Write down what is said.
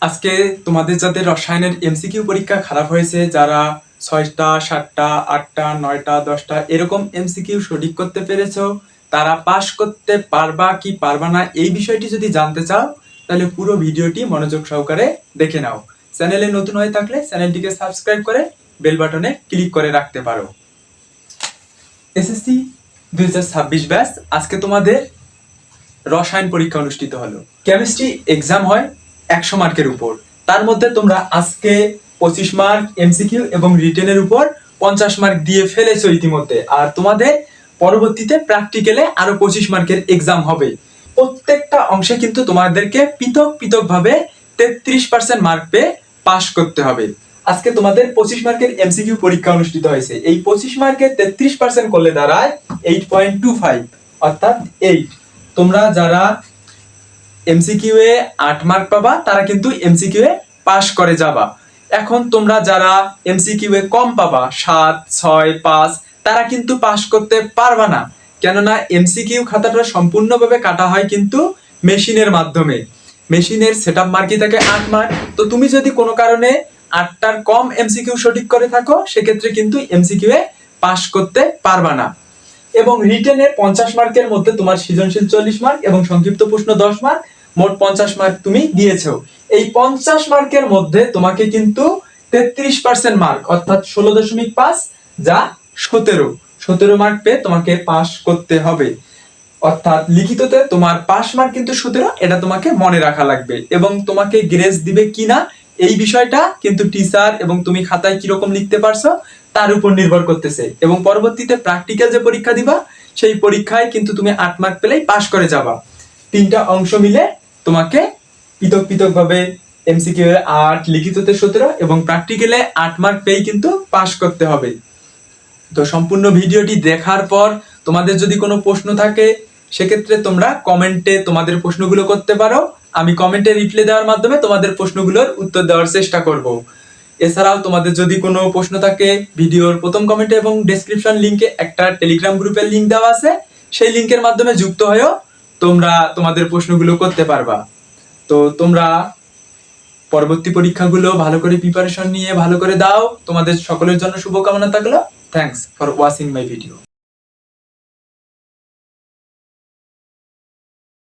আজকে তোমাদের যাদের রসায়নের এমসিকিউ পরীক্ষা খারাপ হয়েছে, যারা 6টা 7টা 8টা 9টা 10টা এরকম এমসিকিউ সঠিক করতে পেরেছো, তারা পাশ করতে পারবা কি পারবা না এই বিষয়টি যদি জানতে চাও তাহলে পুরো ভিডিওটি মনোযোগ সহকারে দেখে নাও। চ্যানেলে নতুন হয়ে থাকলে চ্যানেলটিকে সাবস্ক্রাইব করে বেল বাটনে ক্লিক করে রাখতে পারো। এসএসসি 2026 ব্যাচ আজকে তোমাদের রসায়ন পরীক্ষা অনুষ্ঠিত হলো। কেমিস্ট্রি এক্সাম হয় 100 মার্কের উপর, তার মধ্যে তোমরা আজকে 25 মার্ক এমসিকিউ এবং রিটেনের উপর 50 মার্ক দিয়ে ফেলেছো ইতিমধ্যে, আর তোমাদের পরবর্তীতে প্র্যাকটিক্যালে আরো 25 মার্কের এক্সাম হবে। প্রত্যেকটা অংশে কিন্তু তোমাদেরকে পৃথক পৃথক ভাবে 33% মার্ক পেয়ে পাস করতে হবে। আজকে তোমাদের 25 মার্কের এমসিকিউ পরীক্ষা অনুষ্ঠিত হয়েছে। এই 25 মার্কের 33% করলে দাঁড়ায় 8.25, অর্থাৎ 8। তোমরা যারা এমসিকিউ এ 8 মার্ক পাবা তারা কিন্তু এমসিকিউ এ পাস করে যাবা। এখন তোমরা যারা এমসিকিউ এ কম পাবা 7, 6, 5 তারা কিন্তু পাস করতে পারবা না, কেননা এমসিকিউ খাতাটা সম্পূর্ণভাবে কাটা হয় কিন্তু মেশিনের মাধ্যমে। মেশিনের সেটআপ মার্কই থাকে 8 মার্ক। তো তুমি যদি কোনো কারণে 8টার কম এমসিকিউ সঠিক করে থাকো সেক্ষেত্রে কিন্তু এমসিকিউ এ পাস করতে পারবা না। এবং রিটেনের 50 মার্কের মধ্যে তোমার সৃজনশীল 40 মার্ক এবং সংক্ষিপ্ত প্রশ্ন 10 মার্ক, মোট 50 মার্ক তুমি দিয়েছো। এই 50 মার্কের মধ্যে তোমাকে কিন্তু 33% মার্ক অর্থাৎ 16.5 যা 17 মার্ক পেয়ে তোমাকে পাস করতে হবে। অর্থাৎ লিখিততে তোমার পাস মার্ক কিন্তু 17, এটা তোমাকে মনে রাখা লাগবে। এবং তোমাকে গ্রেস দিবে কিনা এই বিষয়টা কিন্তু টিচার এবং তুমি খাতায় কিরকম লিখতে পারছো তার উপর নির্ভর করতেছে। এবং পরবর্তীতে প্র্যাকটিক্যাল যে পরীক্ষা দিবা সেই পরীক্ষায় কিন্তু তুমি 8 মার্ক পেলেই পাস করে যাবা। 3টা অংশ মিলে তোমাকে পৃথক পৃথক ভাবে এমসিকিউ এ 8, লিখিততে 17 এবং প্র্যাকটিক্যালে 8 মার্ক পেয়েই কিন্তু পাস করতে হবে। তো সম্পূর্ণ ভিডিওটি দেখার পর তোমাদের যদি কোনো প্রশ্ন থাকে সেক্ষেত্রে তোমরা কমেন্টে তোমাদের প্রশ্নগুলো করতে পারো। আমি কমেন্টে রিপ্লাই দেওয়ার মাধ্যমে তোমাদের প্রশ্নগুলোর উত্তর দেওয়ার চেষ্টা করব। এছাড়াও তোমাদের যদি কোনো প্রশ্ন থাকে ভিডিওর প্রথম কমেন্টে এবং ডেসক্রিপশন লিংকে একটা টেলিগ্রাম গ্রুপের লিংক দেওয়া আছে, সেই লিংকের মাধ্যমে যুক্ত হয়েও তোমরা তোমাদের প্রশ্নগুলো করতে পারবা। তো তোমরা পরবর্তী পরীক্ষাগুলো ভালো করে প্রিপারেশন নিয়ে ভালো করে দাও। তোমাদের সকলের জন্য শুভকামনা থাকলো। Thanks for watching my video.